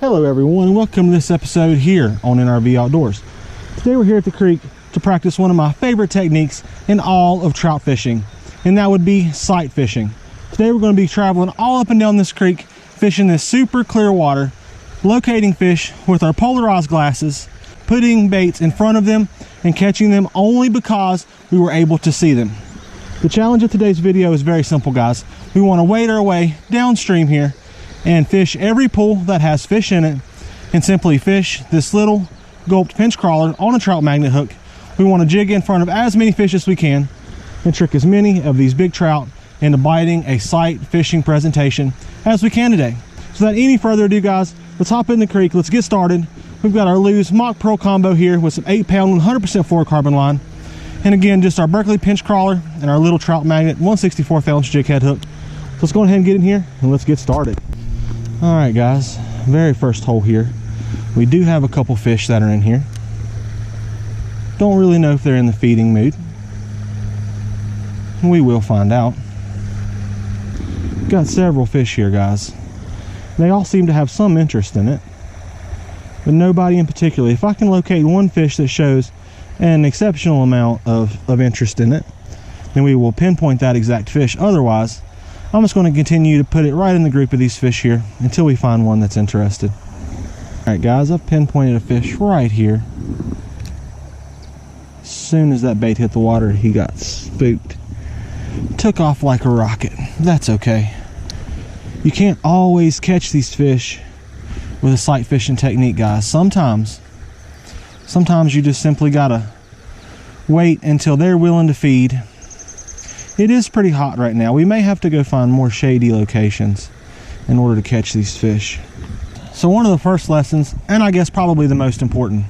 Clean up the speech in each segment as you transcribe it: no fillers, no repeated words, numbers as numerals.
Hello everyone, and welcome to this episode here on NRV Outdoors. Today we're here at the creek to practice one of my favorite techniques in all of trout fishing, and that would be sight fishing. Today we're going to be traveling all up and down this creek, fishing this super clear water, locating fish with our polarized glasses, putting baits in front of them, and catching them only because we were able to see them. The challenge of today's video is very simple, guys. We want to wade our way downstream here and fish every pool that has fish in it, and simply fish this little gulped pinch crawler on a trout magnet hook. We want to jig in front of as many fish as we can and trick as many of these big trout into biting a sight fishing presentation as we can today. So without any further ado, guys, let's hop in the creek. Let's get started. We've got our Lews mach pearl combo here with some 8-pound 100% fluorocarbon line, and again just our Berkley pinch crawler and our little trout magnet 1/64 ounce jig head hook. So let's go ahead and get in here and let's get started. All right, guys, very first hole here. We do have a couple fish that are in here. Don't really know if they're in the feeding mood. We will find out. Got several fish here, guys. They all seem to have some interest in it, but nobody in particular. If I can locate one fish that shows an exceptional amount of interest in it, then we will pinpoint that exact fish. Otherwise, I'm just going to continue to put it right in the group of these fish here until we find one that's interested. All right, guys, I've pinpointed a fish right here. As soon as that bait hit the water, he got spooked. Took off like a rocket. That's okay. You can't always catch these fish with a sight fishing technique, guys. Sometimes you just simply gotta wait until they're willing to feed. It is pretty hot right now. We may have to go find more shady locations in order to catch these fish. So one of the first lessons, and I guess probably the most important,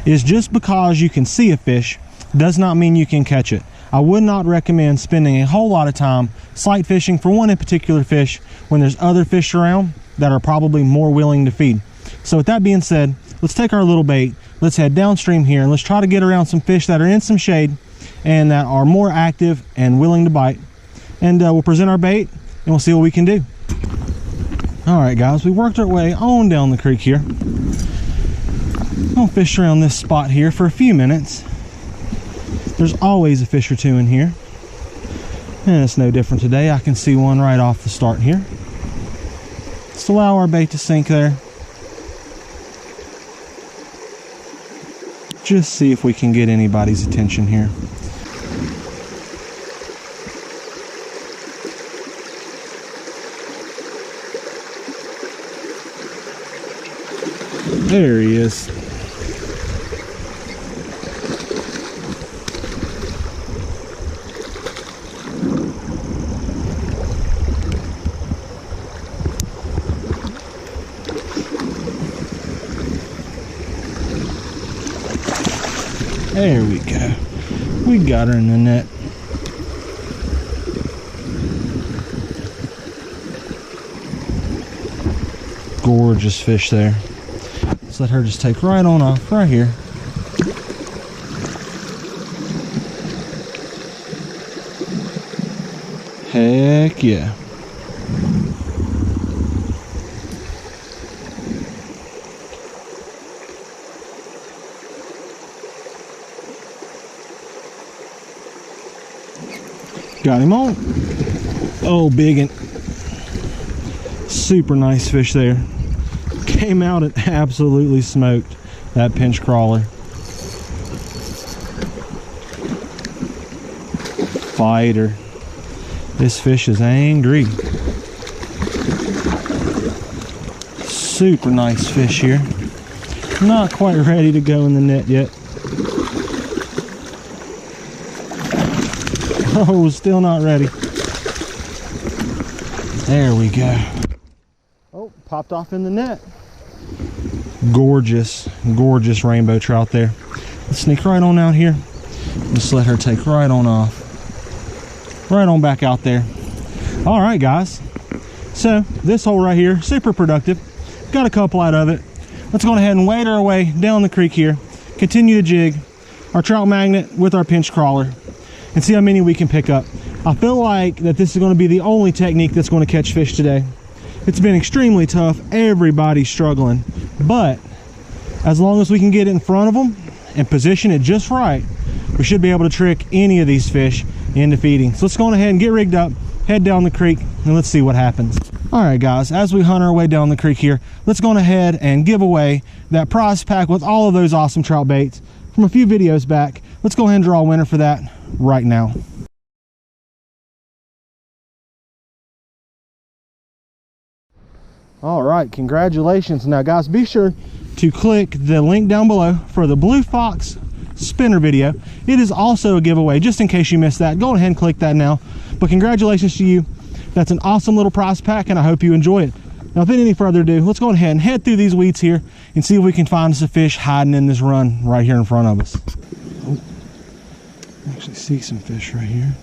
is just because you can see a fish does not mean you can catch it. I would not recommend spending a whole lot of time sight fishing for one in particular fish when there's other fish around that are probably more willing to feed. So with that being said, let's take our little bait, let's head downstream here, and let's try to get around some fish that are in some shade and that are more active and willing to bite. And we'll present our bait and we'll see what we can do. All right, guys, we worked our way on down the creek here. I'll fish around this spot here for a few minutes. There's always a fish or two in here, and it's no different today. I can see one right off the start here. Let's allow our bait to sink there. Just see if we can get anybody's attention here. There he is. There we go. We got her in the net. Gorgeous fish there. Let's let her just take right on off right here. Heck yeah. Got him on. Oh, big and super nice fish there. Came out and absolutely smoked that pinch crawler. Fighter. This fish is angry. Super nice fish here. Not quite ready to go in the net yet. Oh, still not ready. There we go. Oh, popped off in the net. Gorgeous, gorgeous rainbow trout there. Let's sneak right on out here. Just let her take right on off. Right on back out there. All right, guys. So this hole right here, super productive. Got a couple out of it. Let's go ahead and wade our way down the creek here. Continue to jig our trout magnet with our pinch crawler and see how many we can pick up. I feel like that this is going to be the only technique that's going to catch fish today. It's been extremely tough. Everybody's struggling, but as long as we can get it in front of them and position it just right, we should be able to trick any of these fish into feeding. So let's go on ahead and get rigged up, head down the creek, and let's see what happens. All right, guys, as we hunt our way down the creek here, let's go on ahead and give away that prize pack with all of those awesome trout baits from a few videos back. Let's go ahead and draw a winner for that right now. All right, congratulations. Now guys, be sure to click the link down below for the Blue Fox spinner video. It is also a giveaway, just in case you missed that. Go ahead and click that now. But congratulations to you. That's an awesome little prize pack, and I hope you enjoy it. Now without any further ado, let's go ahead and head through these weeds here and see if we can find us a fish hiding in this run right here in front of us. Oh, I actually see some fish right here.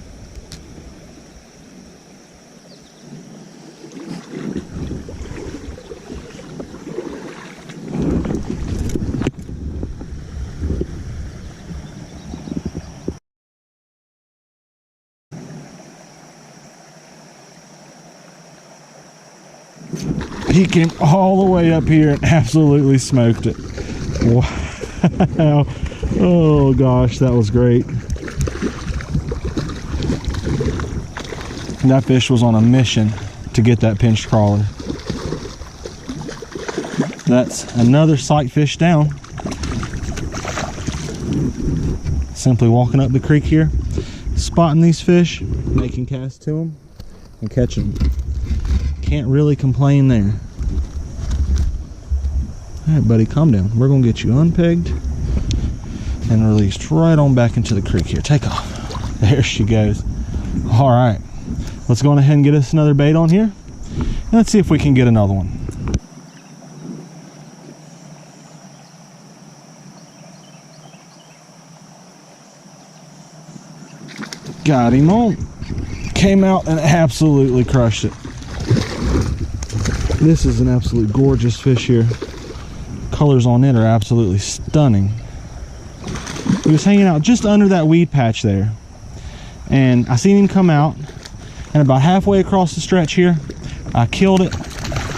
He came all the way up here and absolutely smoked it. Wow. Oh gosh, that was great. That fish was on a mission to get that pinched crawler. That's another sight fish down. Simply walking up the creek here, spotting these fish, making casts to them, and catching them. Can't really complain there. All right, buddy, calm down. We're gonna get you unpegged and released right on back into the creek here. Take off. There she goes. All right, let's go on ahead and get us another bait on here. And let's see if we can get another one. Got him on. Came out and absolutely crushed it. This is an absolute gorgeous fish here. Colors on it are absolutely stunning. He was hanging out just under that weed patch there, and I seen him come out, and about halfway across the stretch here, I killed it.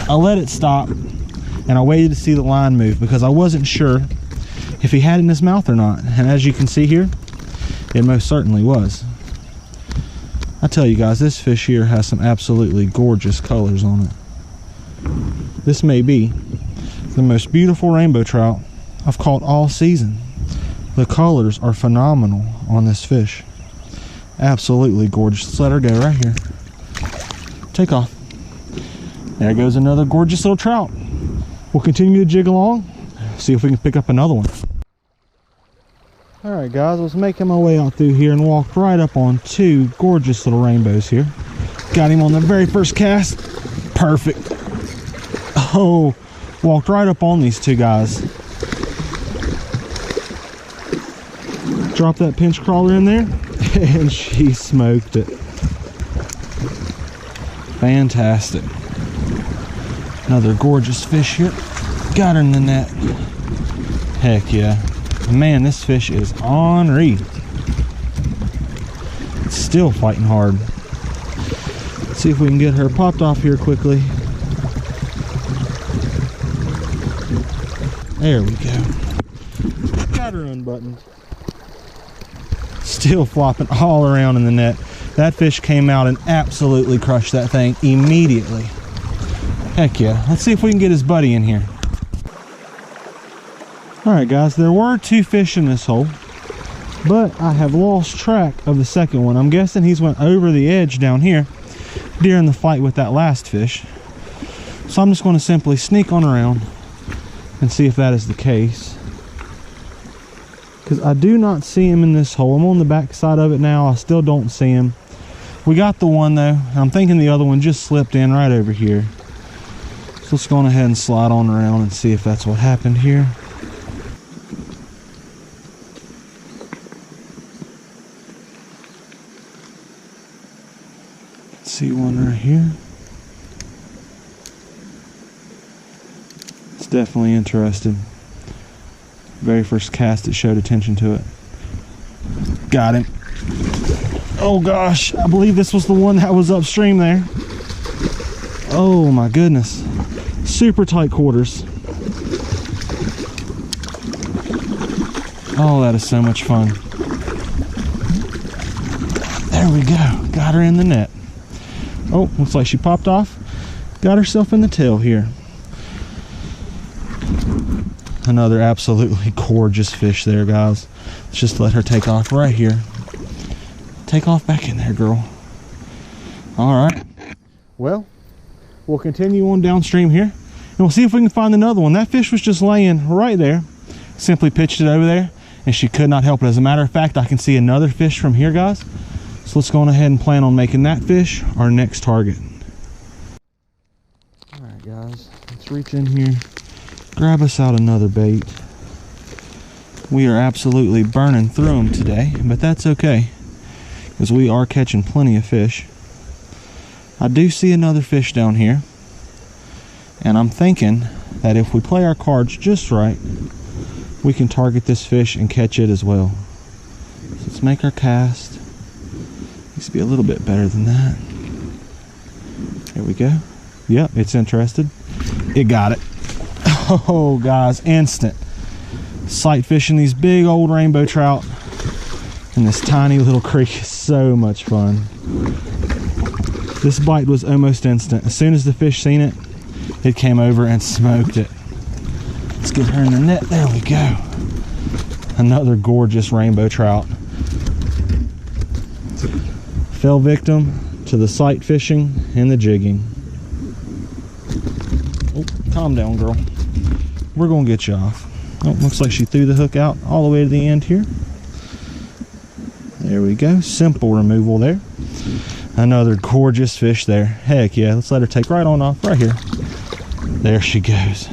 I let it stop, and I waited to see the line move because I wasn't sure if he had it in his mouth or not. And as you can see here, it most certainly was. I tell you guys, this fish here has some absolutely gorgeous colors on it. This may be the most beautiful rainbow trout I've caught all season. The colors are phenomenal on this fish. Absolutely gorgeous. Let's let her go right here. Take off. There goes another gorgeous little trout. We'll continue to jig along, see if we can pick up another one. All right, guys, I was making my way out through here and walked right up on two gorgeous little rainbows here. Got him on the very first cast. Perfect. Oh, walked right up on these two guys. Dropped that pinch crawler in there, and she smoked it. Fantastic. Another gorgeous fish here. Got her in the net. Heck yeah. Man, this fish is ornery. Still fighting hard. Let's see if we can get her popped off here quickly. There we go. Got her unbuttoned. Still flopping all around in the net. That fish came out and absolutely crushed that thing immediately. Heck yeah. Let's see if we can get his buddy in here. Alright guys, there were two fish in this hole, but I have lost track of the second one. I'm guessing he's went over the edge down here during the fight with that last fish. So I'm just going to simply sneak on around and see if that is the case. Because I do not see him in this hole. I'm on the back side of it now. I still don't see him. We got the one though. I'm thinking the other one just slipped in right over here. So let's go on ahead and slide on around and see if that's what happened here. See one right here. It's definitely interested. Very first cast it showed attention to it. Got him. Oh gosh, I believe this was the one that was upstream there. Oh my goodness. Super tight quarters. Oh, that is so much fun. There we go. Got her in the net. Oh, looks like she popped off. Got herself in the tail here. Another absolutely gorgeous fish there, guys. Let's just let her take off right here. Take off back in there, girl. All right. Well, we'll continue on downstream here, and we'll see if we can find another one. That fish was just laying right there. Simply pitched it over there, and she could not help it. As a matter of fact, I can see another fish from here, guys. So let's go on ahead and plan on making that fish our next target. All right, guys, let's reach in here, grab us out another bait. We are absolutely burning through them today, but that's okay, because we are catching plenty of fish. I do see another fish down here, and I'm thinking that if we play our cards just right, we can target this fish and catch it as well. So let's make our cast. Needs to be a little bit better than that. There we go. Yep, it's interested. It got it. Oh, guys, instant. Sight fishing these big old rainbow trout in this tiny little creek is so much fun. This bite was almost instant. As soon as the fish seen it, it came over and smoked it. Let's get her in the net. There we go. Another gorgeous rainbow trout. Fell victim to the sight fishing and the jigging. Oh, calm down, girl. We're gonna get you off. Oh, looks like she threw the hook out all the way to the end here. There we go. Simple removal there. Another gorgeous fish there. Heck yeah, let's let her take right on off right here. There she goes.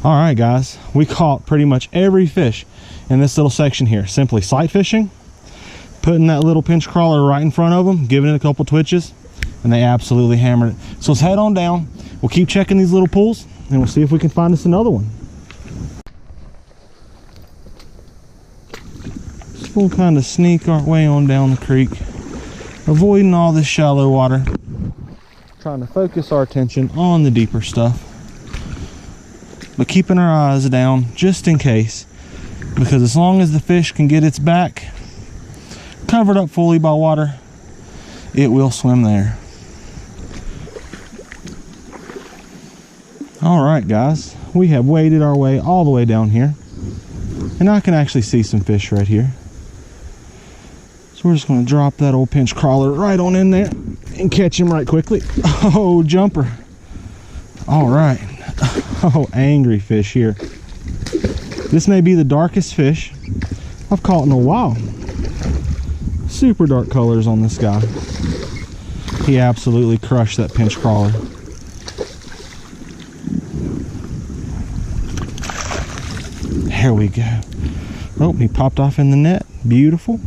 All right, guys, we caught pretty much every fish in this little section here. Simply sight fishing, putting that little pinch crawler right in front of them, giving it a couple twitches, and they absolutely hammered it. So let's head on down. We'll keep checking these little pools, and we'll see if we can find us another one. So we'll kind of sneak our way on down the creek, avoiding all this shallow water, trying to focus our attention on the deeper stuff, but keeping our eyes down just in case, because as long as the fish can get its back covered up fully by water, it will swim there. All right, guys, we have waded our way all the way down here, and I can actually see some fish right here. So we're just going to drop that old pinch crawler right on in there and catch him right quickly. Oh, jumper. All right. Oh, angry fish here. This may be the darkest fish I've caught in a while. Super dark colors on this guy. He absolutely crushed that pinch crawler. There we go. Oh, he popped off in the net. Beautiful.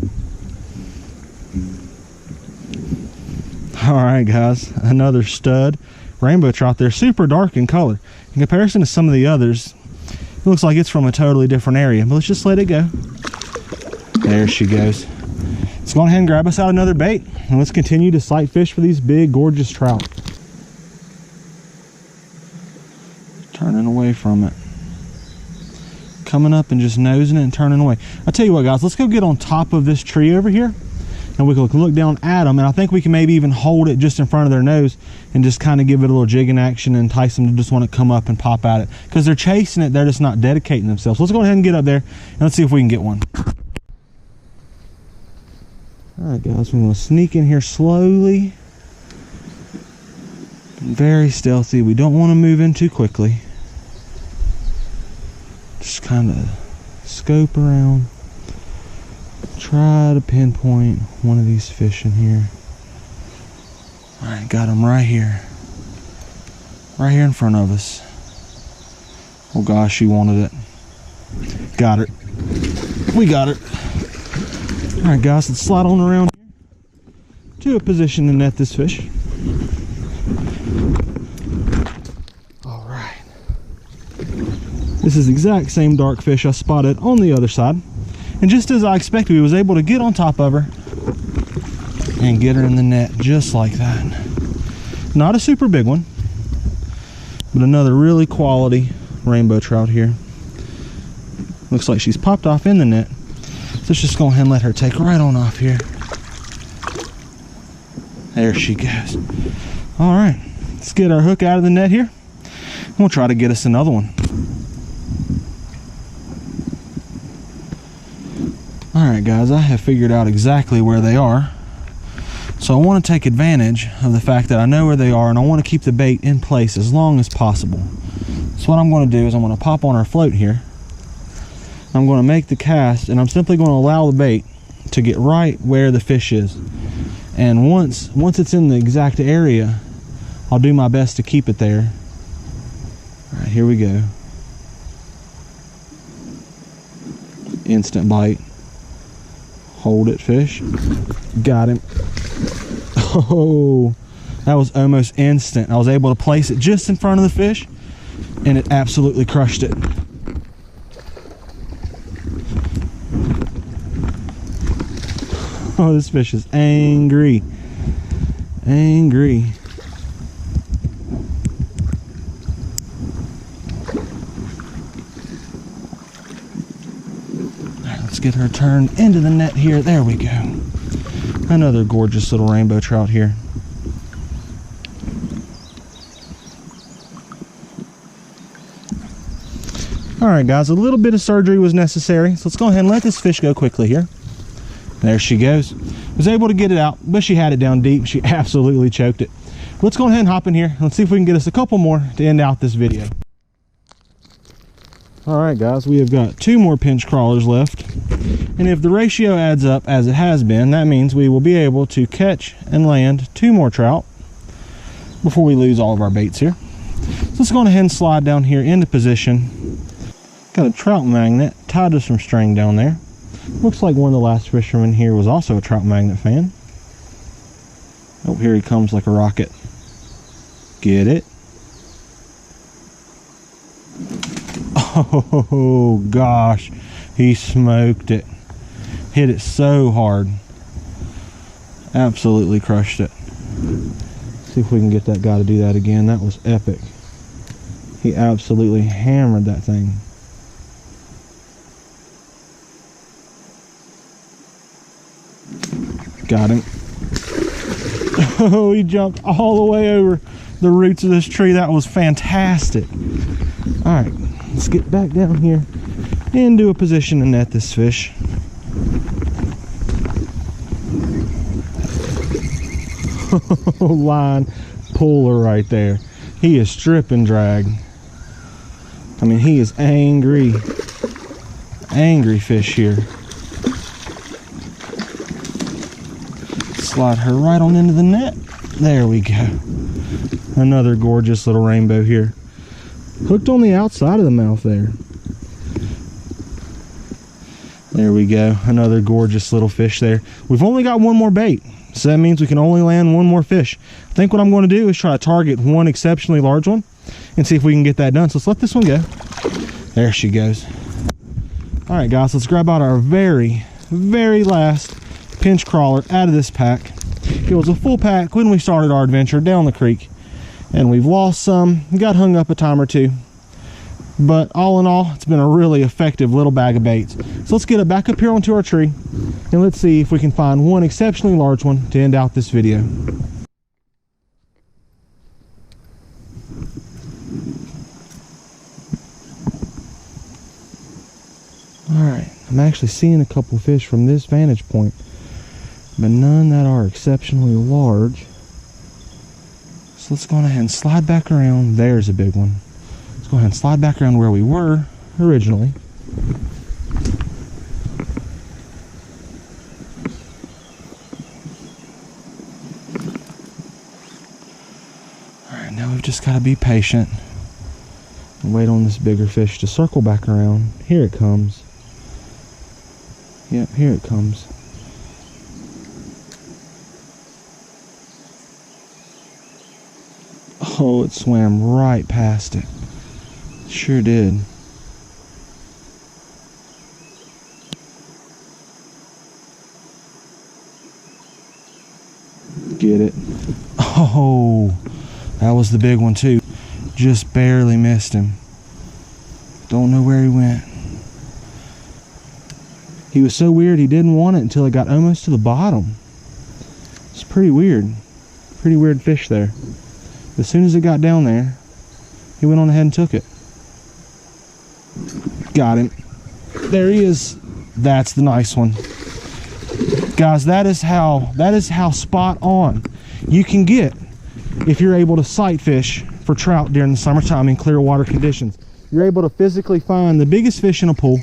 All right, guys, another stud rainbow trout there. Super dark in color. In comparison to some of the others, it looks like it's from a totally different area, but let's just let it go. There she goes. Let's go ahead and grab us out another bait, and let's continue to sight fish for these big, gorgeous trout. Turning away from it. Coming up and just nosing it and turning away. I'll tell you what, guys, let's go get on top of this tree over here, and we can look down at them, and I think we can maybe even hold it just in front of their nose and just kind of give it a little jigging action and entice them to just want to come up and pop at it, because they're chasing it, they're just not dedicating themselves. So let's go ahead and get up there and let's see if we can get one. All right, guys, we're going to sneak in here slowly, very stealthy. We don't want to move in too quickly. Just kind of scope around, try to pinpoint one of these fish in here. All right, got him right here in front of us. Oh gosh, she wanted it. Got her. We got her. All right, guys, let's slide on around here to a position to net this fish. All right. This is the exact same dark fish I spotted on the other side. And just as I expected, we was able to get on top of her and get her in the net just like that. Not a super big one, But another really quality rainbow trout here. Looks like she's popped off in the net. So let's just go ahead and let her take right on off here. There she goes. All right, let's get our hook out of the net here. And we'll try to get us another one. All right, guys, I have figured out exactly where they are. So I want to take advantage of the fact that I know where they are, and I want to keep the bait in place as long as possible. So what I'm going to do is I'm going to pop on our float here. I'm going to make the cast, and I'm simply going to allow the bait to get right where the fish is. And once it's in the exact area, I'll do my best to keep it there. All right, here we go. Instant bite. Hold it, fish. Got him. Oh, that was almost instant. I was able to place it just in front of the fish, and it absolutely crushed it. Oh, this fish is angry. Angry. Let's get her turned into the net here. There we go. Another gorgeous little rainbow trout here. All right, guys, a little bit of surgery was necessary, so let's go ahead and let this fish go quickly here. There she goes. Was able to get it out, but she had it down deep. She absolutely choked it. Let's go ahead and hop in here. Let's see if we can get us a couple more to end out this video. All right, guys, we have got 2 more pinch crawlers left. And if the ratio adds up as it has been, that means we will be able to catch and land 2 more trout before we lose all of our baits here. So let's go ahead and slide down here into position. Got a trout magnet tied to some string down there. Looks like one of the last fishermen here was also a trout magnet fan. Oh, here he comes like a rocket. Get it? Oh gosh, he smoked it. Hit it so hard. Absolutely crushed it. See if we can get that guy to do that again. That was epic. He absolutely hammered that thing. Got him. Oh, he jumped all the way over the roots of this tree. That was fantastic. All right, let's get back down here into a position to net this fish. Line puller right there. He is strip and drag. I mean, he is angry. Angry fish here. Slide her right on into the net. There we go. Another gorgeous little rainbow here. Hooked on the outside of the mouth there. There we go. Another gorgeous little fish there. We've only got 1 more bait, so that means we can only land 1 more fish. I think what I'm going to do is try to target 1 exceptionally large one and see if we can get that done. So let's let this one go. There she goes. All right, guys, let's grab out our very, very last pinch crawler out of this pack. It was a full pack when we started our adventure down the creek, and we've lost some, got hung up a time or 2, but all in all, it's been a really effective little bag of baits. So let's get it back up here onto our tree, and let's see if we can find 1 exceptionally large one to end out this video. All right, I'm actually seeing a couple fish from this vantage point, but none that are exceptionally large. So let's go ahead and slide back around. There's a big one. Let's go ahead and slide back around where we were originally. Alright, now we've just got to be patient and wait on this bigger fish to circle back around. Here it comes. Yep, here it comes. Oh, it swam right past it. Sure did. Get it. Oh, that was the big one too. Just barely missed him. Don't know where he went. He was so weird he didn't want it until it got almost to the bottom. It's pretty weird. Pretty weird fish there. As soon as it got down there, he went on ahead and took it. Got him. There he is. That's the nice one. Guys, that is how spot on you can get if you're able to sight fish for trout during the summertime in clear water conditions. You're able to physically find the biggest fish in a pool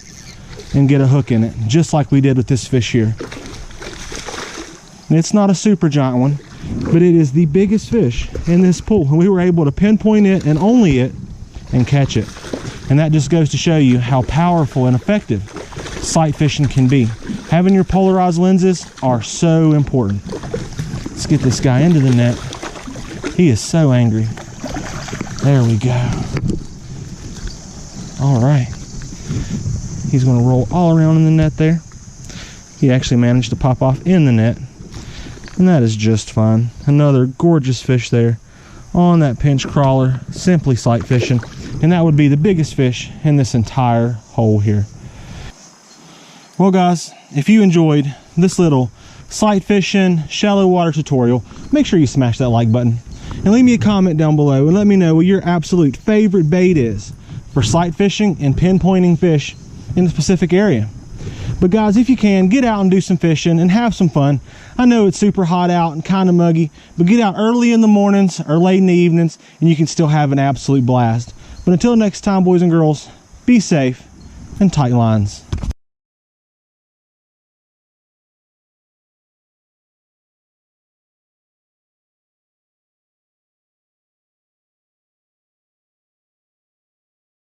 and get a hook in it, just like we did with this fish here. And it's not a super giant one, but it is the biggest fish in this pool, and we were able to pinpoint it and only it and catch it. And that just goes to show you how powerful and effective sight fishing can be. Having your polarized lenses are so important. Let's get this guy into the net. He is so angry. There we go. All right. He's going to roll all around in the net there. He actually managed to pop off in the net, and that is just fine. Another gorgeous fish there on that pinch crawler, simply sight fishing, and that would be the biggest fish in this entire hole here. Well guys, if you enjoyed this little sight fishing shallow water tutorial, make sure you smash that like button and leave me a comment down below and let me know what your absolute favorite bait is for sight fishing and pinpointing fish in the specific area. But guys, if you can, get out and do some fishing and have some fun. I know it's super hot out and kind of muggy, but get out early in the mornings or late in the evenings and you can still have an absolute blast. But until next time, boys and girls, be safe and tight lines.